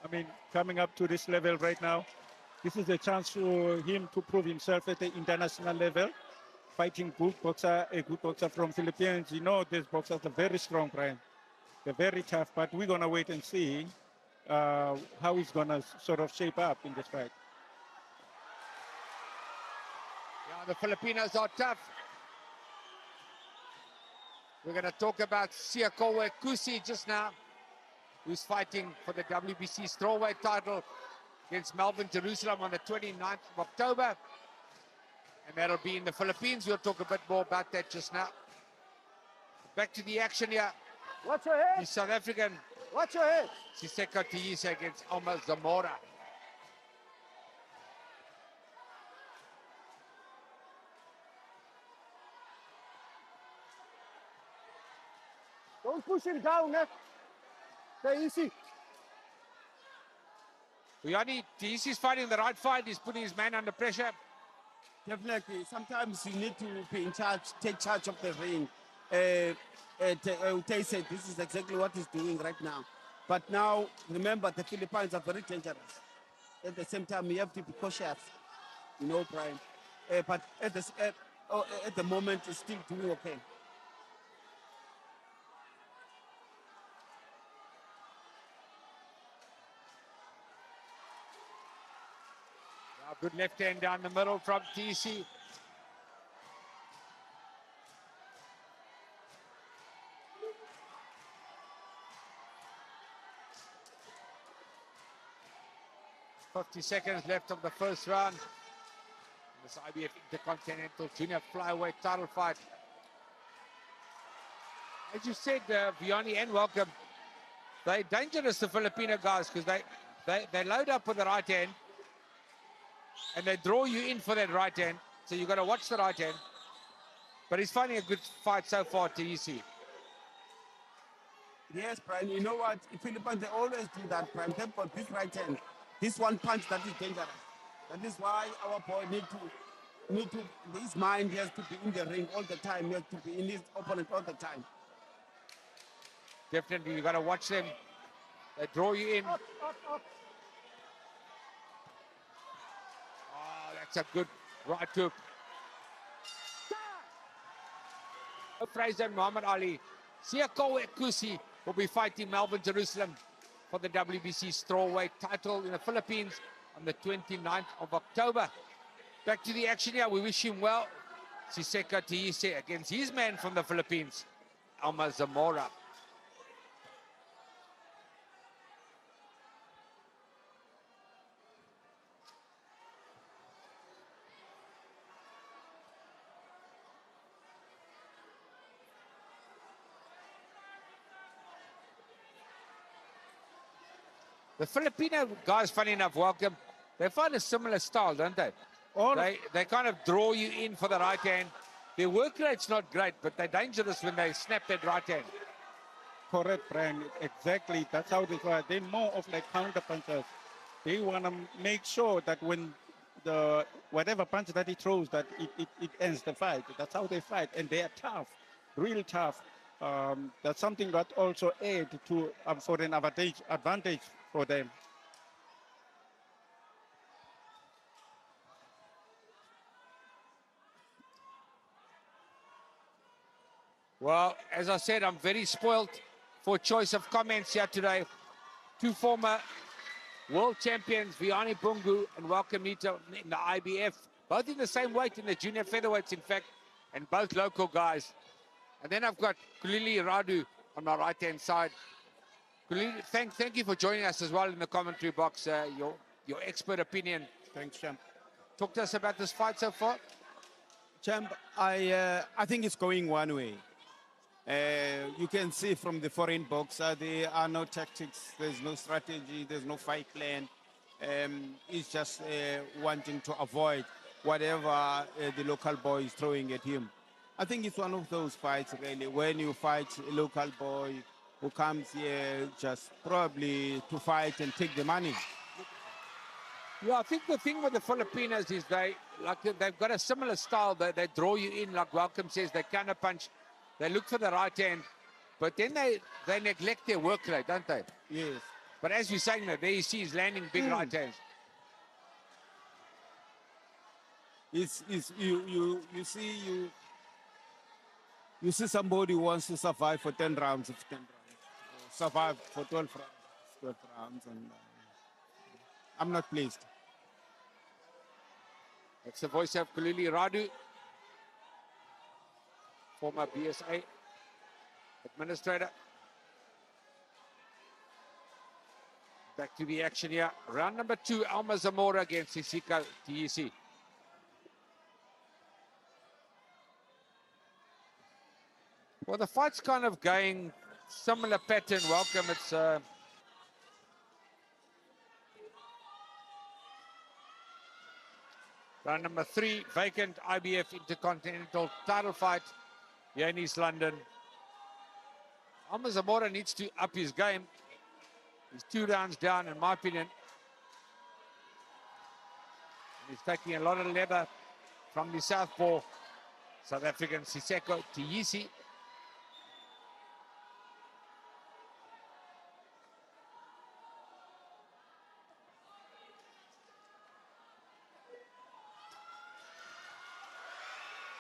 I mean, coming up to this level right now, this is a chance for him to prove himself at the international level, fighting a good boxer from Philippines. You know, these boxers are very strong, Brian. They're very tough, but we're going to wait and see how he's going to sort of shape up in this fight. Yeah, the Filipinos are tough. We're going to talk about Siakowe Kusi just now, who's fighting for the WBC strawweight title against Melvin Jerusalem on the 29th of October. And that'll be in the Philippines. We'll talk a bit more about that just now. Back to the action here. Watch your head. The South African Watch your head. Siseko Tiyise against Alma Zamora. Don't push him down, eh? Stay easy. Vuyani, Tiyise's fighting the right fight. He's putting his man under pressure. Definitely. Sometimes you need to be in charge, take charge of the ring. Tay said this is exactly what he's doing right now. But now, remember, the Philippines are very dangerous. At the same time, you have to be cautious. You know, Brian. But at the moment, he's still doing okay. Good left hand down the middle from TC. .50 left of the first round. This IBF Intercontinental Junior Flyweight title fight. As you said, Vianney and Welcome, they're dangerous, the Filipino guys, because they load up with the right hand and they draw you in for that right hand. So you've got to watch the right hand. But he's finding a good fight so far, TEC. Yes, Brian, you know what? Philippines, they always do that, Brian. They've got this right hand. This one punch that is dangerous. That is why our boy his mind has to be in the ring all the time. He has to be in his opponent all the time. Definitely, you got to watch them. They draw you in. Up, up, up. Oh, that's a good right hook. Fraser and Muhammad Ali. Siakowe Kusi will be fighting Melvin Jerusalem for the WBC strawweight title in the Philippines on the 29th of October. Back to the action here. We wish him well. Siseko Tiyise against his man from the Philippines, Alma Zamora. The Filipino guys, funny enough, Welcome, they find a similar style, don't they? They kind of draw you in for the right hand. Their work rate's not great, but they're dangerous when they snap that right hand. Correct, Brian. Exactly. That's how they fight. They're more of like counter punchers. They want to make sure that when whatever punch that he throws, that it ends the fight. That's how they fight. And they are tough, real tough. That's something that also aid to for an advantage for them. Well, as I said, I'm very spoiled for choice of comments here today. Two former world champions, Vianney Bungu and Welcome Nito in the IBF, both in the same weight in the junior featherweights, in fact, and both local guys. And then I've got Kulili Radu on my right-hand side. Kulili, thank you for joining us as well in the commentary box. Your expert opinion. Thanks, Champ. Talk to us about this fight so far. Champ, I think it's going one way. You can see from the foreign boxer, there are no tactics, there's no strategy, there's no fight plan. He's just wanting to avoid whatever the local boy is throwing at him. I think it's one of those fights, really, when you fight a local boy who comes here just probably to fight and take the money. Yeah, I think the thing with the Filipinos is they've got a similar style. They draw you in, like Welcome says, they counter punch, they look for the right hand, but then they neglect their work rate, don't they? Yes. But as we're saying that, there you see he's landing big right hands. You see somebody who wants to survive for 10 rounds, of 10 rounds, survive for 12 rounds, and I'm not pleased. That's the voice of Kulili Radu, former BSA administrator. Back to the action here. Round number 2, Alma Zamora against Isika TEC. Well, the fight's kind of going similar pattern. Welcome. It's round number 3, vacant IBF Intercontinental title fight here in East London. Alma Zamora needs to up his game. He's 2 rounds down, in my opinion. He's taking a lot of leather from the southpaw, South African Siseko Tiyisi.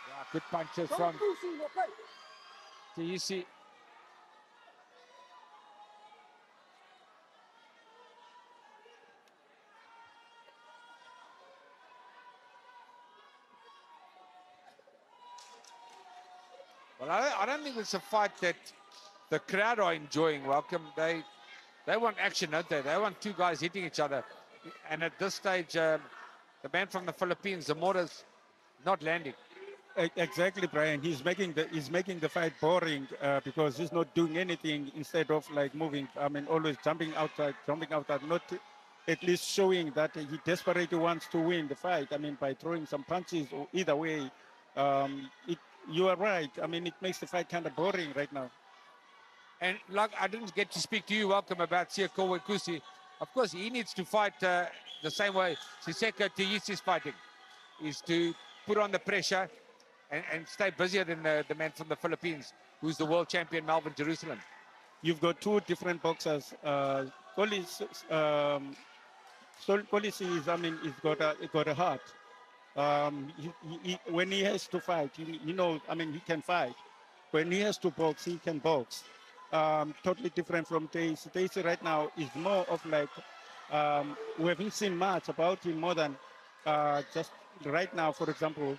Yeah, good punches from Tiyisi. Well, I don't think it's a fight that the crowd are enjoying. Welcome. They want action, don't they? They want 2 guys hitting each other. And at this stage, the man from the Philippines, Zamora's not landing. Exactly, Brian. He's making the fight boring because he's not doing anything instead of like moving. I mean, always jumping outside, not at least showing that he desperately wants to win the fight. I mean, by throwing some punches or either way, you are right. I mean, it makes the fight kind of boring right now. And like I didn't get to speak to you, welcome, about Siako Kusi. Of course, he needs to fight the same way Siseko Tiyisi is fighting, is to put on the pressure and stay busier than the man from the Philippines, who's the world champion, Melvin Jerusalem. You've got 2 different boxers. Collins is, I mean, he's got a heart. When he has to fight, I mean, he can fight. When he has to box, he can box. Totally different from Tacy. Tacy right now is more of like, we haven't seen much about him more than just right now, for example,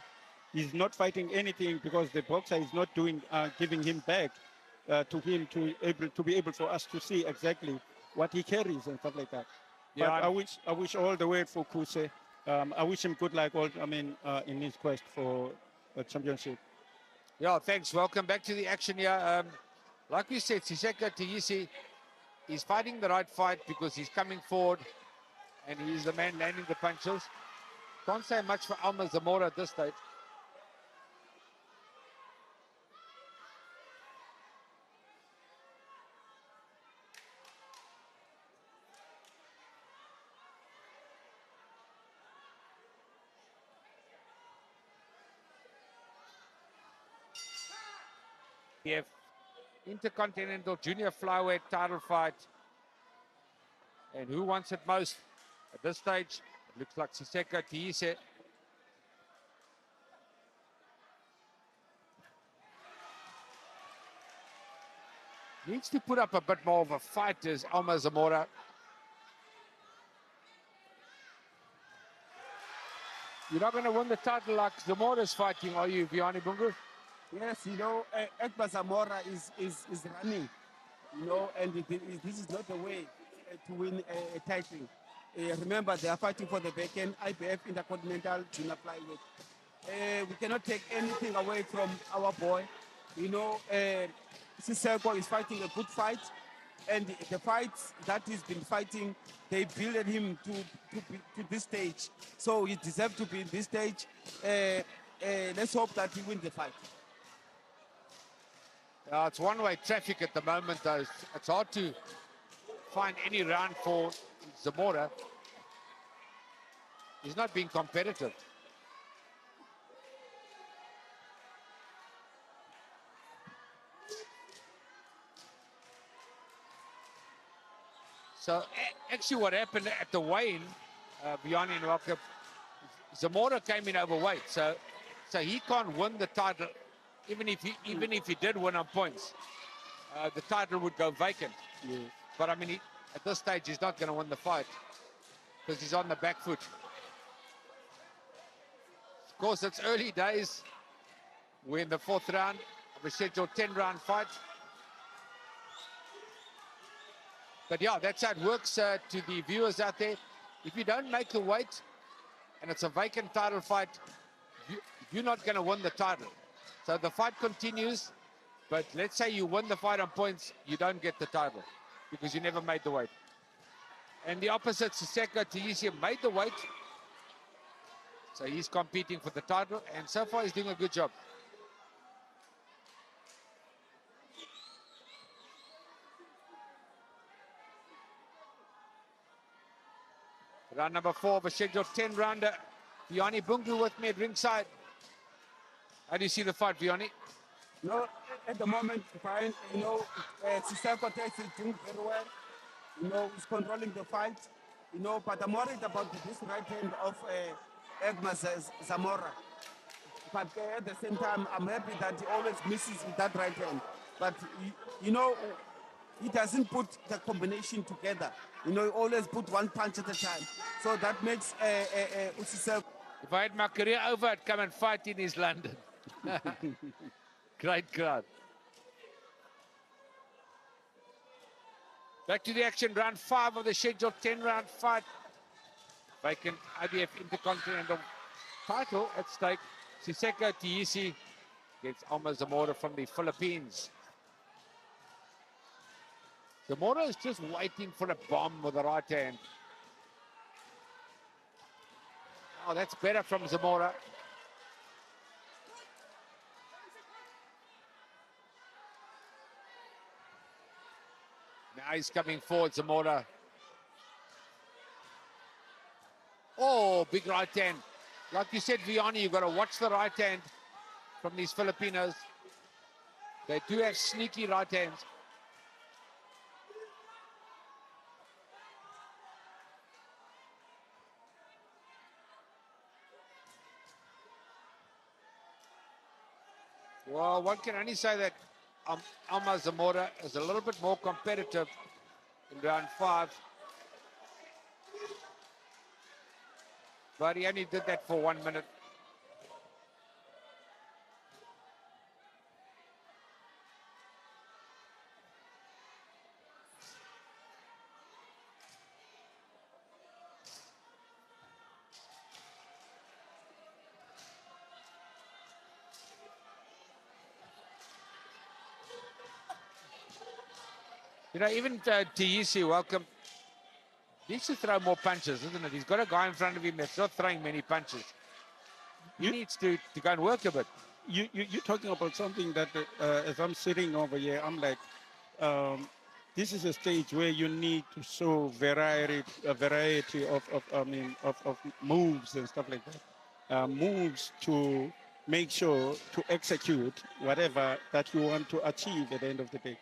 he's not fighting anything because the boxer is not giving him back to him to be able for us to see exactly what he carries and stuff like that. Yeah, but I wish all the way for Kuse. I wish him good luck. In his quest for a championship. Yeah, thanks. Welcome back to the action here. Like we said, Siseko Tiyisi is fighting the right fight because he's coming forward and he's the man landing the punches. Can't say much for Alma Zamora at this stage. Yeah. Intercontinental Junior Flyweight title fight. And who wants it most? At this stage, it looks like Siseko Tiyisi. Needs to put up a bit more of a fight as Alma Zamora. You're not going to win the title like Zamora's fighting, are you, Vianney Bungu? Yes, Edgar Zamora is running, and this is not the way to win a title. Remember, they are fighting for the vacant IBF Intercontinental Junior Flyweight. We cannot take anything away from our boy. Siseko is fighting a good fight, and the fights that he's been fighting, they built him to this stage. So he deserves to be in this stage. Let's hope that he wins the fight. It's one-way traffic at the moment, though. It's hard to find any round for Zamora. He's not being competitive. So actually what happened at the weigh-in, Vianney and Welcome, Zamora came in overweight, so he can't win the title. Even if he did win on points, the title would go vacant. Yes. But I mean, at this stage, he's not going to win the fight because he's on the back foot. Of course, it's early days. We're in the 4th round of a scheduled 10-round fight. But yeah, that's how it works to the viewers out there. If you don't make the weight and it's a vacant title fight, you're not going to win the title. So the fight continues, but let's say you win the fight on points, you don't get the title because you never made the weight. And the opposite, Siseko Taisi, made the weight. So he's competing for the title, and so far he's doing a good job. Round number 4 of a scheduled 10-rounder. Vianney Bungu with me at ringside. How do you see the fight, Vianney? No, at the moment, fine. Siseko takes it doing very well. He's controlling the fight. But I'm worried about this right hand of Egma Zamora. But at the same time, I'm happy that he always misses with that right hand. But, he doesn't put the combination together. He always put one punch at a time. So that makes Siseko. If I had my career over, I'd come and fight in East London. Great crowd. Back to the action, round 5 of the scheduled 10-round fight. Vacant IBF Intercontinental title at stake. Siseko Taisi against Alma Zamora from the Philippines. Zamora is just waiting for a bomb with the right hand. Oh, that's better from Zamora. Now he's coming forward, Zamora. Oh, big right hand. Like you said, Vianney, you've got to watch the right hand from these Filipinos. They do have sneaky right hands. Well, one can only say that Alma Zamora is a little bit more competitive in round 5. But he only did that for 1 minute. Even Taisi, welcome. He needs to throw more punches, isn't it? He's got a guy in front of him that's not throwing many punches. He needs to go and work a bit. You're talking about something that, as I'm sitting over here, I'm like, this is a stage where you need to show a variety of moves and stuff like that. Moves to make sure to execute whatever that you want to achieve at the end of the day.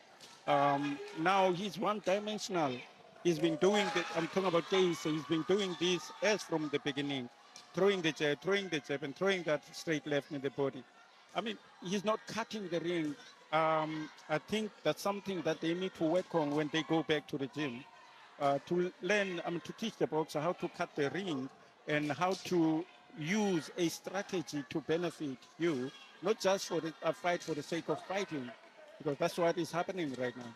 Now he's one-dimensional. He's been doing I'm talking about Case, he's been doing this as from the beginning, throwing the jab, and throwing that straight left in the body. I mean, he's not cutting the ring. I think that's something that they need to work on when they go back to the gym, to learn, to teach the boxer how to cut the ring and how to use a strategy to benefit you, not just for a fight for the sake of fighting, because that's what is happening right now.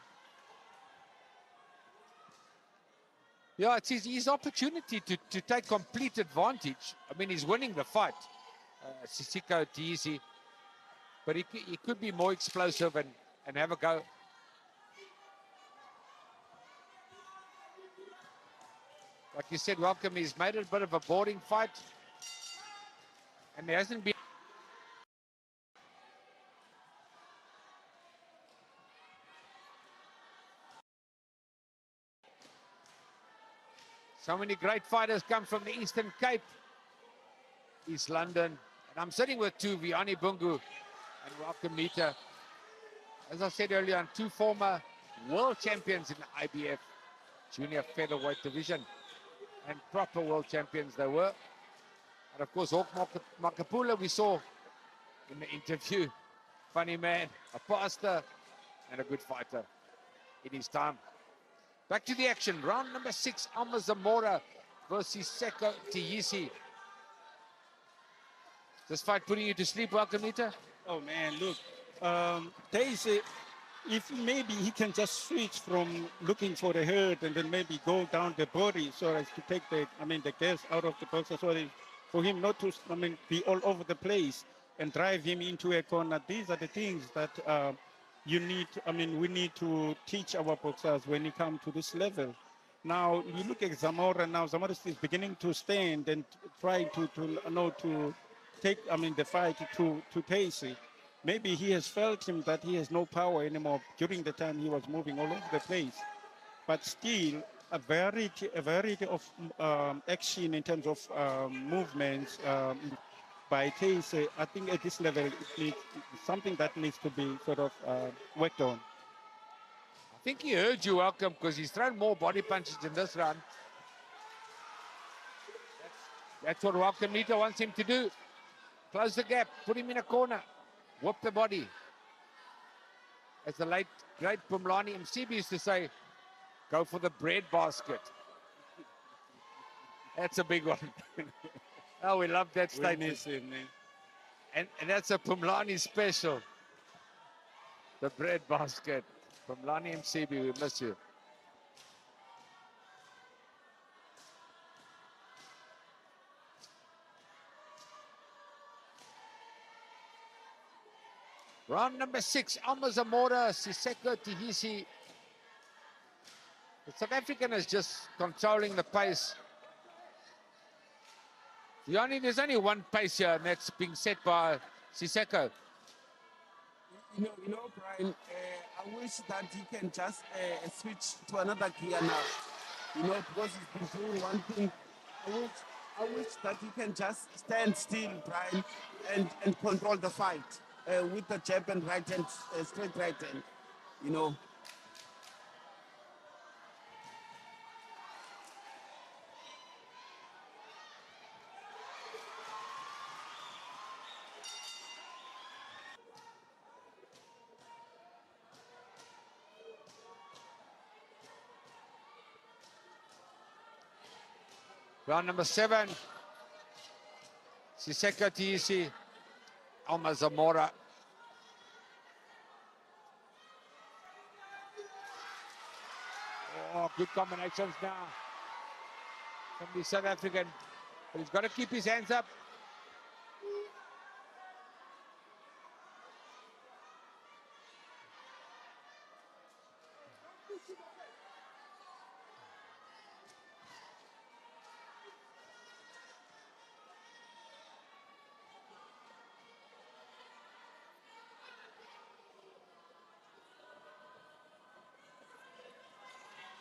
Yeah, it's his opportunity to take complete advantage. I mean, he's winning the fight, Siseko Taisi, but he could be more explosive and have a go. Like you said, welcome, he's made it a bit of a boring fight, and there hasn't been so many great fighters come from the Eastern Cape, East London. And I'm sitting with two, Vianney Bungu and Welcome Meter. As I said earlier, 2 former world champions in the IBF. junior featherweight division. And proper world champions they were. And of course, Hawk Makapula we saw in the interview. Funny man, a pastor, and a good fighter in his time. Back to the action. Round number 6, Alma Zamora versus Seko Tiyisi. This fight putting you to sleep, welcome, Nita? Oh man, look, Daisy, if maybe he can just switch from looking for the hurt and then maybe go down the body so as to take the gas out of the boxer, so that for him not to be all over the place and drive him into a corner. These are the things that we need to teach our boxers when it comes to this level. Now you look at Zamora. Now Zamora is beginning to stand and try to take the fight to Pacey. Maybe he has felt him that he has no power anymore during the time he was moving all over the place. But still, a variety of action in terms of movements by Pacey. I think at this level, it's something that needs to be sort of worked on. I think he heard you, welcome, because he's thrown more body punches in this round. That's what Welcome Nita wants him to do. Close the gap, put him in a corner, whoop the body. As the late, great Pumlani Msibi used to say, go for the bread basket. That's a big one. Oh, we love that statement. And that's a Pumlani special. The bread basket. Pumlani Msibi, we miss you. Round number 6, Alma Zamora, Siseko Tihisi. The South African is just controlling the pace. There's only one pace here, and that's being set by Siseko. You know, Brian, I wish that he can just switch to another gear now. You know, because he's been doing one thing. I wish that he can just stand still, Brian, and control the fight with the jab and right hand, straight right hand. You know. Round number 7, Siseko Tihisi, Alma Zamora. Oh, good combinations now from the South African. But he's got to keep his hands up.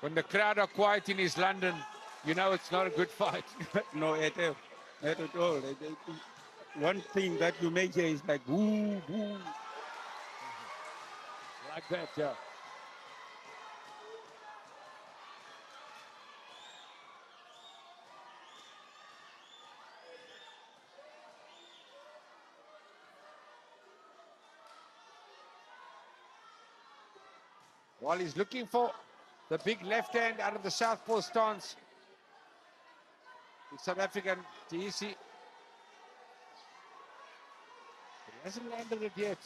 When the crowd are quiet in East London, you know it's not a good fight. No, at all. One thing that you may hear is like, woo, woo. Like that, yeah. While he's looking for the big left hand out of the southpaw stance, the South African Tihisi. He hasn't landed it yet.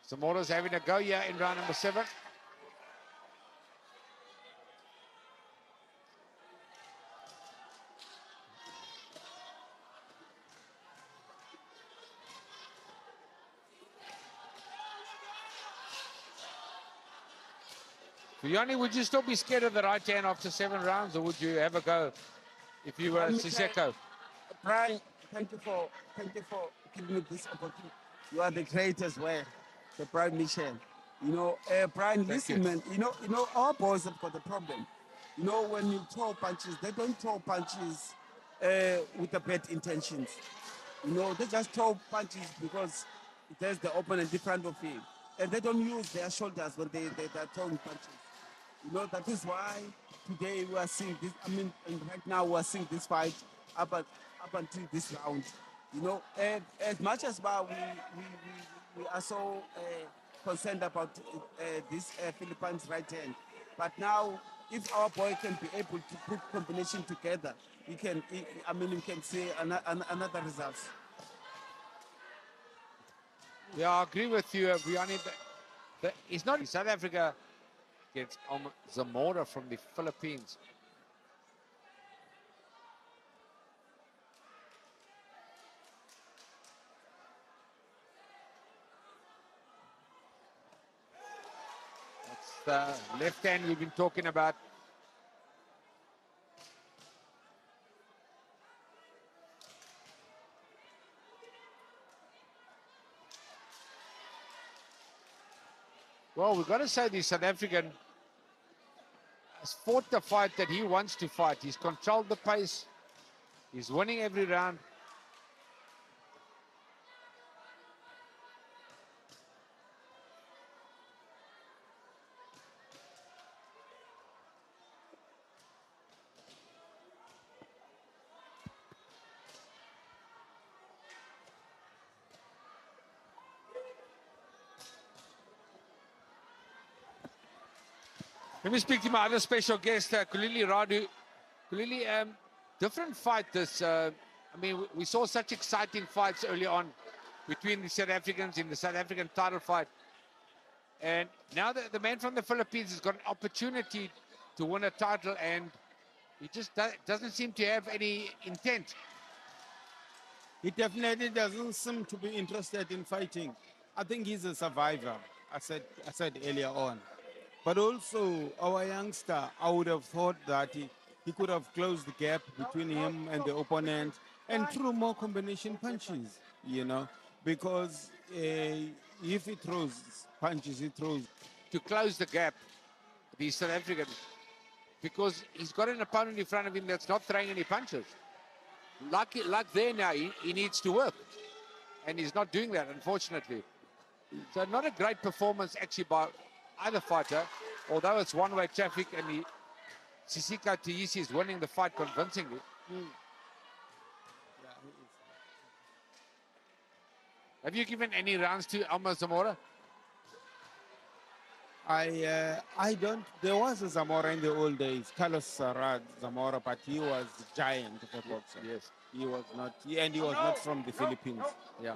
Zamora's having a go here in round number 7. Yanni, would you still be scared of the right hand after 7 rounds, or would you have a go if you were Siseko? Brian, thank you for giving me this opportunity. You are the great as well, the Brian Michel. You know, Brian, listen, man. You know, our boys have got a problem. You know, when you throw punches, they don't throw punches with the bad intentions. You know, they just throw punches because there's the opponent in front of him. And they don't use their shoulders when they're throwing punches. You know, that is why today we are seeing this. I mean, and right now we are seeing this fight up until this round. You know, and as much as we are so concerned about this Philippines right hand, but now if our boy can be able to put combination together, we can. I mean, we can see another result. Yeah, I agree with you, Vianney. It's not South Africa gets Zamora from the Philippines. That's the left hand we've been talking about. Well, we've got to say the South African has fought the fight that he wants to fight. He's controlled the pace. He's winning every round. Let me speak to my other special guest, Kulili Radu. Kulili, different fight this. I mean, we saw such exciting fights early on between the South Africans in the South African title fight. And now the man from the Philippines has got an opportunity to win a title, and he just doesn't seem to have any intent. He definitely doesn't seem to be interested in fighting. I think he's a survivor. I said earlier on. But also, our youngster, I would have thought that he could have closed the gap between him and the opponent and threw more combination punches, you know, because if he throws punches, he throws. To close the gap, the South African, because he's got an opponent in front of him that's not throwing any punches. Like there now, he needs to work. And he's not doing that, unfortunately. So not a great performance actually by either fighter, although it's one-way traffic and Sisika Taisi is winning the fight convincingly. Have you given any rounds to Alma Zamora? I don't. There was a Zamora in the old days, Carlos Zamora, but he was a giant of a boxer. Yes. He was not, and he was not from the Philippines. Yeah.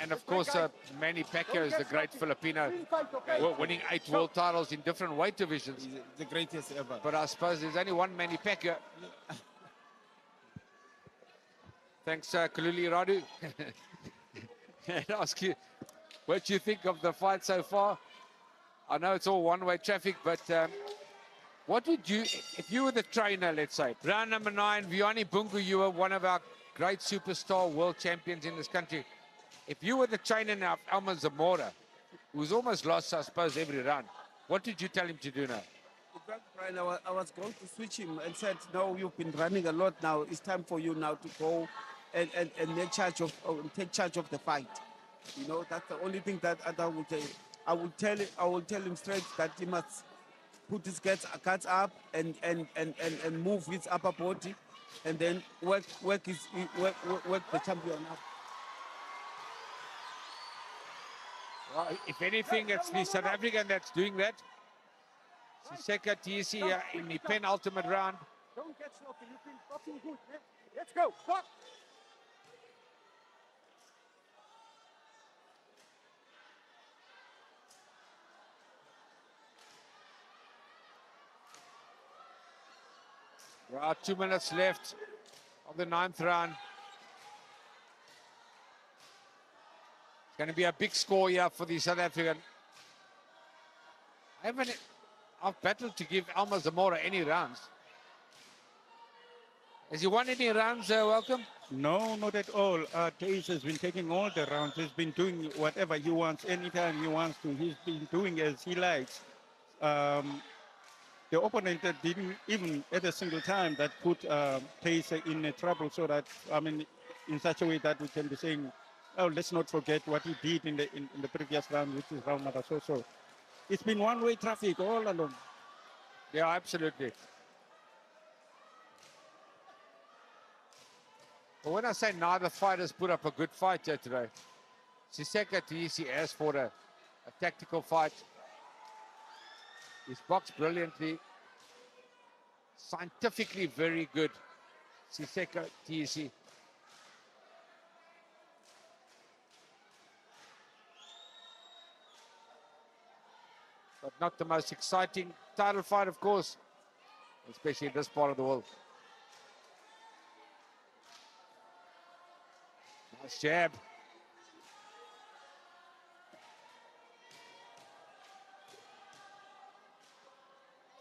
And of course, Manny Pacquiao is the great Filipino, winning 8 world titles in different weight divisions. He's the greatest ever. But I suppose there's only one Manny Pacquiao. Thanks, Kulili Radu. And ask you, what do you think of the fight so far? I know it's all one-way traffic, but what would you, if you were the trainer, let's say, round number 9, Vianney Bungu, you were one of our great superstar world champions in this country. If you were the trainer now of Alma Zamora, who's almost lost, I suppose, every round, what did you tell him to do now? Brian, I was going to switch him and said, no, you've been running a lot now. It's time for you now to go and take charge of the fight. You know, that's the only thing that I would tell you. I will tell him straight that he must put his guards up and move his upper body, and then work the champion up. Well, if anything, it's the South African that's doing that. Siseka Taisi in the penultimate round. Don't get sloppy. You've been boxing good. Eh? Let's go. Stop. There are 2 minutes left of the 9th round. It's going to be a big score here for the South African. I've battled to give Alma Zamora any rounds. Has he won any rounds, welcome? No, not at all. Taze has been taking all the rounds. He's been doing whatever he wants, anytime he wants to. He's been doing as he likes. the opponent didn't even at a single time that put pace in trouble, so that, I mean, in such a way that we can be saying, oh, let's not forget what he did in the previous round, which is round number so. It's been one-way traffic all along. Yeah, absolutely. But when I say neither fighters put up a good fight here today, Siseka Tiisi asked for a tactical fight. He's boxed brilliantly, scientifically very good. Siseka Tiisi. But not the most exciting title fight, of course, especially in this part of the world. Nice jab.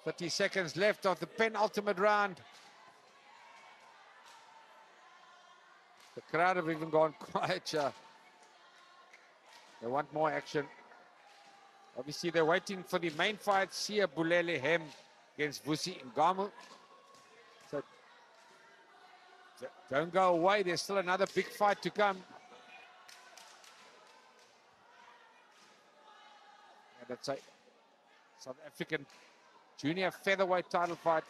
"30 seconds left of the penultimate round." The crowd have even gone quiet. They want more action. Obviously, they're waiting for the main fight, Sia Bulele Hem against Vusi Ngamu. So don't go away. There's still another big fight to come. And it's a South African junior featherweight title fight.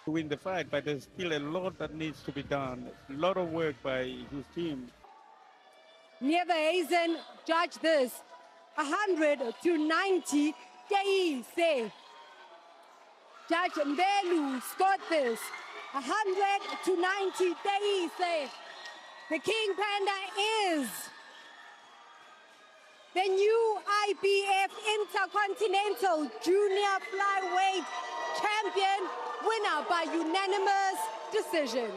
To win the fight, but there's still a lot that needs to be done. A lot of work by his team. Never Hazen judge this. 100-90. Say. Judge Mbelu scored this. 100-90. Say. The King Panda is the new IBF Intercontinental Junior Flyweight Champion, winner by unanimous decision.